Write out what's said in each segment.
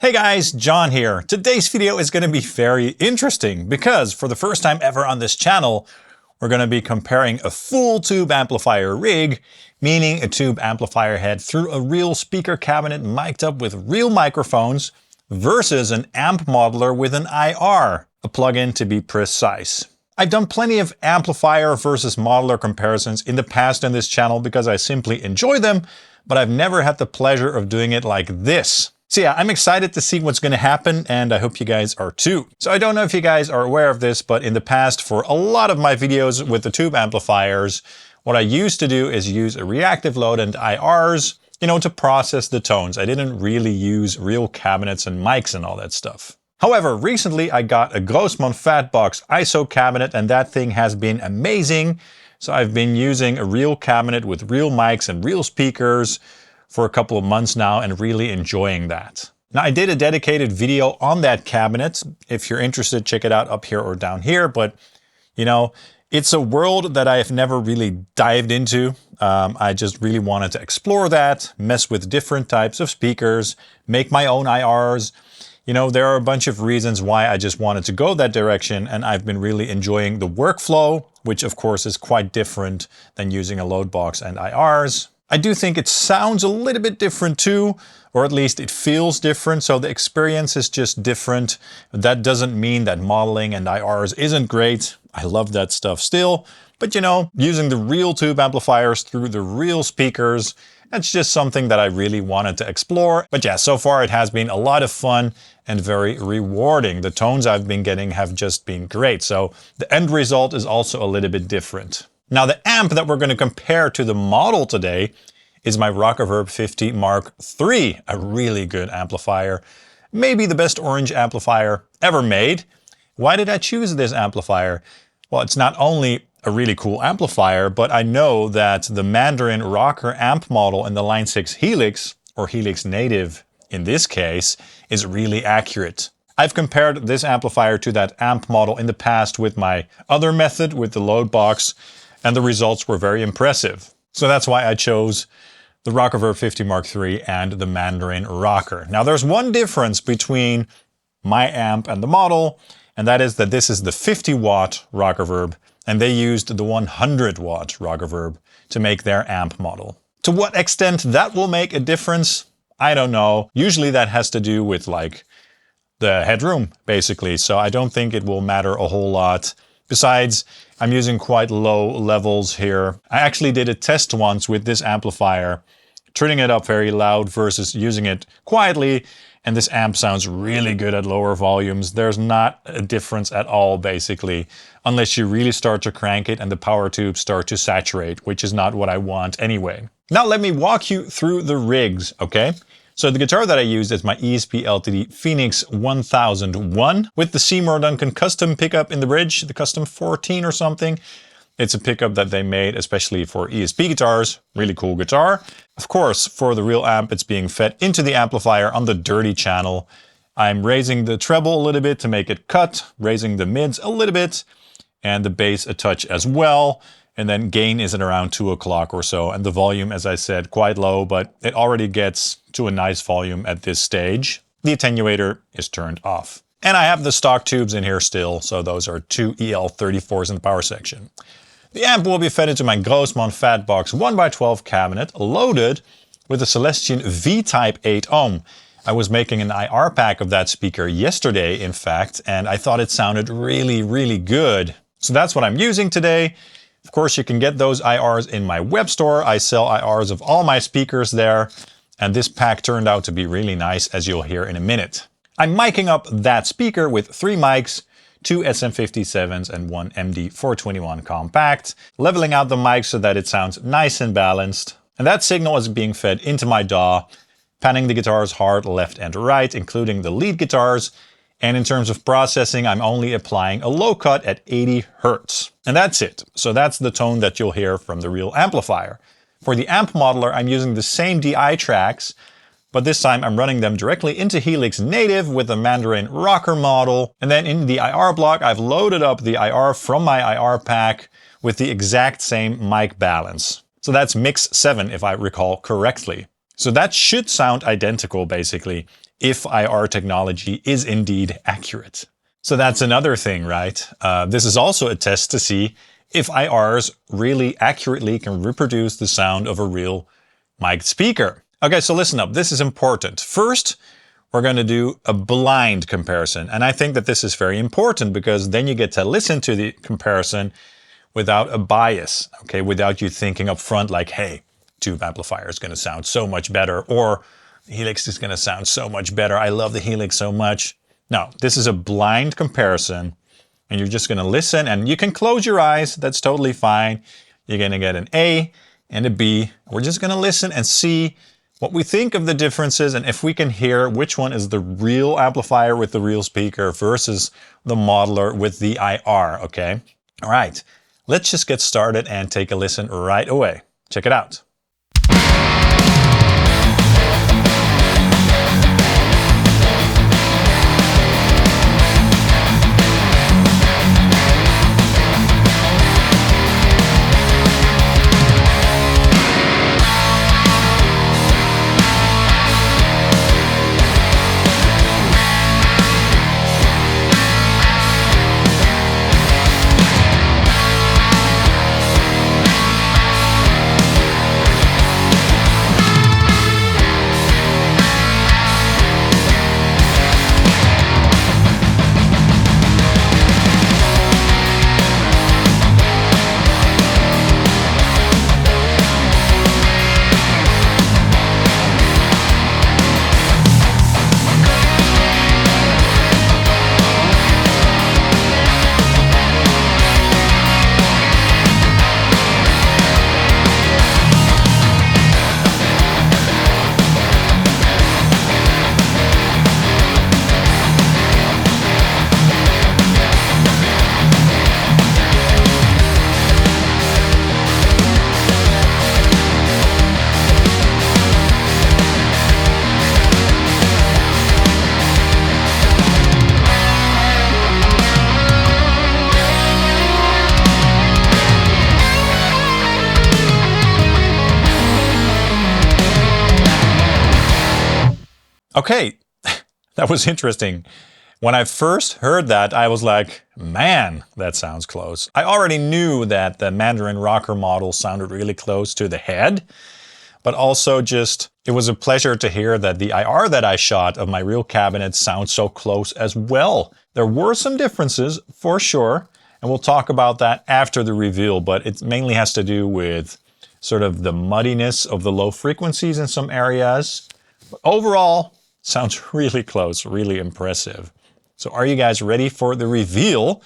Hey guys, John here. Today's video is going to be very interesting because for the first time ever on this channel, we're going to be comparing a full tube amplifier rig, meaning a tube amplifier head through a real speaker cabinet mic'd up with real microphones, versus an amp modeler with an IR, a plugin to be precise. I've done plenty of amplifier versus modeler comparisons in the past on this channel because I simply enjoy them, but I've never had the pleasure of doing it like this. So yeah, I'm excited to see what's going to happen, and I hope you guys are too. So I don't know if you guys are aware of this, but in the past, for a lot of my videos with the tube amplifiers, what I used to do is use a reactive load and IRs, to process the tones. I didn't really use real cabinets and mics and all that stuff. However, recently I got a Grossmann Fatbox ISO cabinet, and that thing has been amazing. So I've been using a real cabinet with real mics and real speakers for a couple of months now and really enjoying that. Now, I did a dedicated video on that cabinet. If you're interested, check it out up here or down here. But, it's a world that I have never really dived into. I just really wanted to explore that, mess with different types of speakers, make my own IRs. There are a bunch of reasons why I just wanted to go that direction, and I've been really enjoying the workflow, which of course is quite different than using a load box and IRs. I do think it sounds a little bit different too, or at least it feels different, so the experience is just different. That doesn't mean that modeling and IRs isn't great. I love that stuff still, but using the real tube amplifiers through the real speakers, that's just something that I really wanted to explore. But yeah, so far it has been a lot of fun and very rewarding. The tones I've been getting have just been great, so the end result is also a little bit different. Now, the amp that we're going to compare to the model today is my Rockerverb 50 Mark III, a really good amplifier. Maybe the best orange amplifier ever made. Why did I choose this amplifier? Well, it's not only a really cool amplifier, but I know that the Mandarin Rocker amp model in the Line 6 Helix, or Helix Native in this case, is really accurate. I've compared this amplifier to that amp model in the past with my other method, with the load box, and the results were very impressive. So that's why I chose the Rockerverb 50 Mark III and the Mandarin Rocker. Now, there's one difference between my amp and the model, and that is that this is the 50-watt Rockerverb, and they used the 100-watt Rockerverb to make their amp model. To what extent that will make a difference, I don't know. Usually that has to do with the headroom, basically, so I don't think it will matter a whole lot. Besides, I'm using quite low levels here. I actually did a test once with this amplifier, turning it up very loud versus using it quietly, and this amp sounds really good at lower volumes. There's not a difference at all, basically, unless you really start to crank it and the power tubes start to saturate, which is not what I want anyway. Now let me walk you through the rigs, okay? So the guitar that I used is my ESP LTD Phoenix 1001 with the Seymour Duncan custom pickup in the bridge, the custom 14 or something. It's a pickup that they made especially for ESP guitars. Really cool guitar. Of course, for the real amp, it's being fed into the amplifier on the dirty channel. I'm raising the treble a little bit to make it cut, raising the mids a little bit, and the bass a touch as well. And then gain is at around 2 o'clock or so. And the volume, as I said, quite low, but it already gets to a nice volume at this stage. The attenuator is turned off. And I have the stock tubes in here still, so those are 2 EL34s in the power section. The amp will be fed into my Grossmann Fatbox 1x12 cabinet, loaded with a Celestion V-Type 8 ohm. I was making an IR pack of that speaker yesterday, in fact, and I thought it sounded really, really good. So that's what I'm using today. Of course, you can get those IRs in my web store. I sell IRs of all my speakers there, and this pack turned out to be really nice, as you'll hear in a minute. I'm miking up that speaker with 3 mics, 2 SM57s and 1 MD421 Kompakt, leveling out the mic so that it sounds nice and balanced. And that signal is being fed into my DAW, panning the guitars hard left and right, including the lead guitars. And in terms of processing, I'm only applying a low cut at 80 Hertz. And that's it. So that's the tone that you'll hear from the real amplifier. For the amp modeler, I'm using the same DI tracks, but this time I'm running them directly into Helix Native with the Mandarin Rocker model. And then in the IR block, I've loaded up the IR from my IR pack with the exact same mic balance. So that's mix 7, if I recall correctly. So that should sound identical, basically. if IR technology is indeed accurate. So that's another thing, right? This is also a test to see if IRs really accurately can reproduce the sound of a real mic'd speaker. Okay, so listen up. This is important. First, we're going to do a blind comparison. And I think that this is very important because then you get to listen to the comparison without a bias, okay? Without you thinking up front like, hey, tube amplifier is going to sound so much better, or Helix is going to sound so much better. I love the Helix so much. No, this is a blind comparison, and you're just going to listen, and you can close your eyes. That's totally fine. You're going to get an A and a B. We're just going to listen and see what we think of the differences, and if we can hear which one is the real amplifier with the real speaker versus the modeler with the IR, okay? All right, let's just get started and take a listen right away. Check it out. Okay, that was interesting. When I first heard that, I was like, man, that sounds close. I already knew that the Mandarin Rocker model sounded really close to the head, but also just, it was a pleasure to hear that the IR that I shot of my real cabinet sounds so close as well. There were some differences, for sure, and we'll talk about that after the reveal, but it mainly has to do with sort of the muddiness of the low frequencies in some areas. But overall, sounds really close, really impressive. So are you guys ready for the reveal?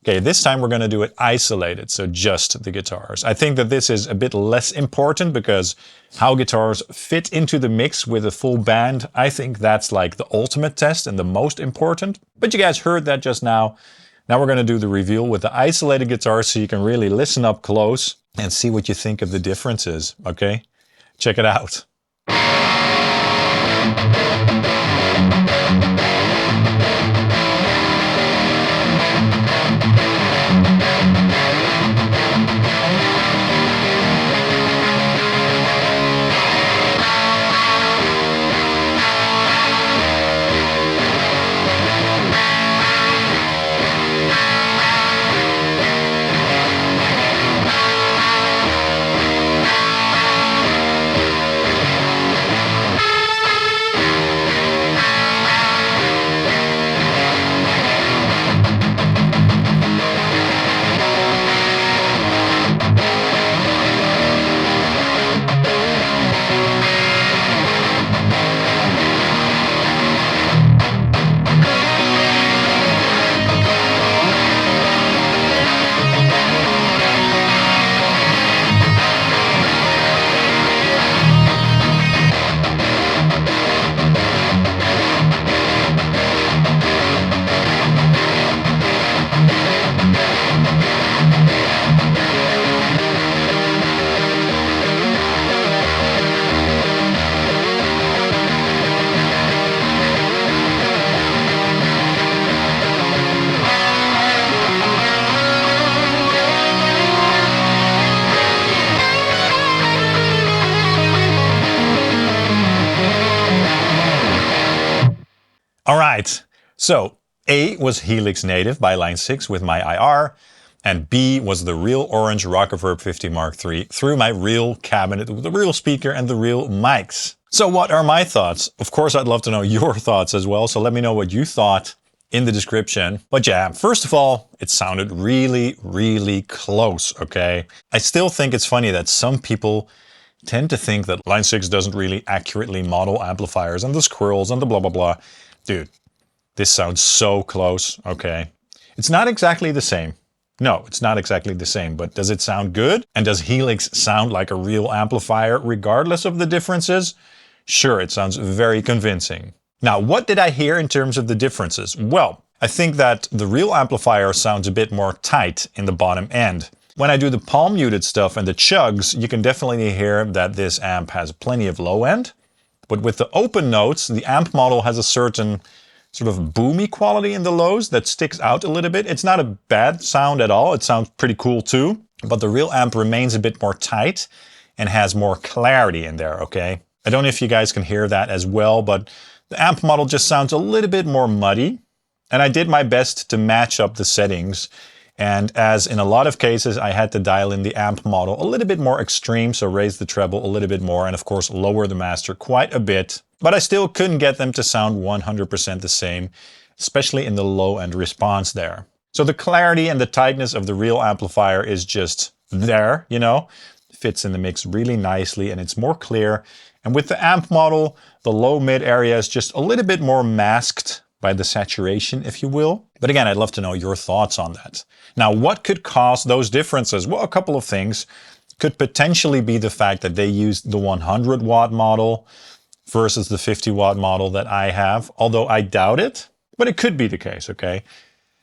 Okay, this time we're going to do it isolated, so just the guitars. I think that this is a bit less important because how guitars fit into the mix with a full band, I think that's like the ultimate test and the most important. But you guys heard that just now. Now we're going to do the reveal with the isolated guitars so you can really listen up close and see what you think of the differences, okay? Check it out. All right, so A was Helix native by line 6 with my IR, and B was the real Orange Rockerverb 50 Mark III through my real cabinet with the real speaker and the real mics. So what are my thoughts? Of course, I'd love to know your thoughts as well, so let me know what you thought in the description. But yeah, first of all, it sounded really, really close, okay? I still think it's funny that some people tend to think that line 6 doesn't really accurately model amplifiers and the squirrels and the blah, blah, blah. Dude, this sounds so close, okay? It's not exactly the same. No, it's not exactly the same, but does it sound good? And does Helix sound like a real amplifier regardless of the differences? Sure, it sounds very convincing. Now, what did I hear in terms of the differences? Well, I think that the real amplifier sounds a bit more tight in the bottom end. When I do the palm muted stuff and the chugs, you can definitely hear that this amp has plenty of low end. But with the open notes, the amp model has a certain sort of boomy quality in the lows that sticks out a little bit. It's not a bad sound at all. It sounds pretty cool too. But the real amp remains a bit more tight and has more clarity in there, okay? I don't know if you guys can hear that as well, but the amp model just sounds a little bit more muddy. And I did my best to match up the settings. And as in a lot of cases, I had to dial in the amp model a little bit more extreme, so raise the treble a little bit more, and of course lower the master quite a bit. But I still couldn't get them to sound 100% the same, especially in the low end response there. So the clarity and the tightness of the real amplifier is just there, you know, fits in the mix really nicely and it's more clear. And with the amp model, the low mid area is just a little bit more masked by the saturation, if you will. But again, I'd love to know your thoughts on that. Now, what could cause those differences? Well, a couple of things. Could potentially be the fact that they used the 100 watt model versus the 50 watt model that I have, although I doubt it, but it could be the case, okay?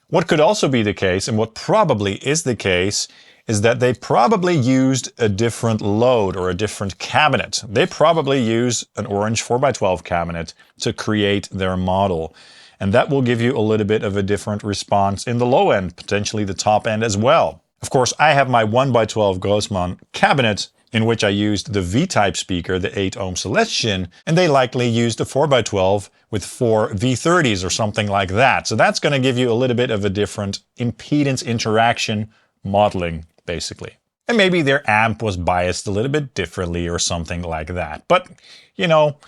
What could also be the case, and what probably is the case, is that they probably used a different load or a different cabinet. They probably use an Orange 4x12 cabinet to create their model. And that will give you a little bit of a different response in the low end, potentially the top end as well. Of course, I have my 1x12 Grossmann cabinet in which I used the V-type speaker, the 8 ohm Celestion, and they likely used a 4x12 with 4 V30s or something like that. So that's going to give you a little bit of a different impedance interaction modeling, basically. And maybe their amp was biased a little bit differently or something like that. But, you know,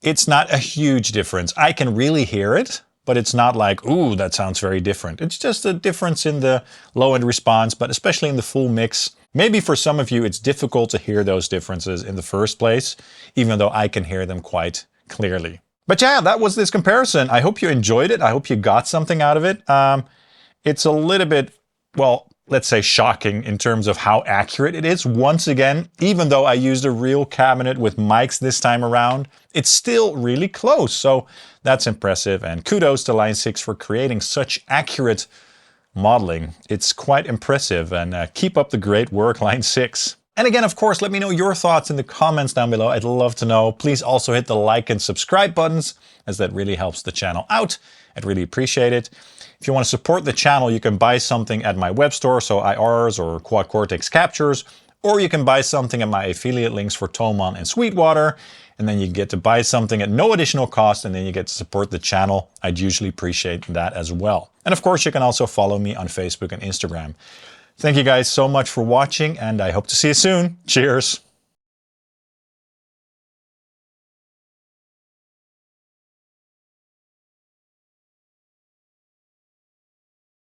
it's not a huge difference. I can really hear it, but it's not like, ooh, that sounds very different. It's just a difference in the low-end response, but especially in the full mix. Maybe for some of you, it's difficult to hear those differences in the first place, even though I can hear them quite clearly. But yeah, that was this comparison. I hope you enjoyed it. I hope you got something out of it. It's a little bit, well, let's say shocking in terms of how accurate it is. Once again, even though I used a real cabinet with mics this time around, it's still really close. So that's impressive. And kudos to Line 6 for creating such accurate modeling. It's quite impressive, and keep up the great work, Line 6. And again, of course, let me know your thoughts in the comments down below. I'd love to know. Please also hit the like and subscribe buttons, as that really helps the channel out. I'd really appreciate it. If you want to support the channel, you can buy something at my web store, so IRs or Quad Cortex captures, or you can buy something at my affiliate links for Thomann and Sweetwater, and then you get to buy something at no additional cost, and then you get to support the channel. I'd usually appreciate that as well. And of course, you can also follow me on Facebook and Instagram. Thank you guys so much for watching, and I hope to see you soon. Cheers!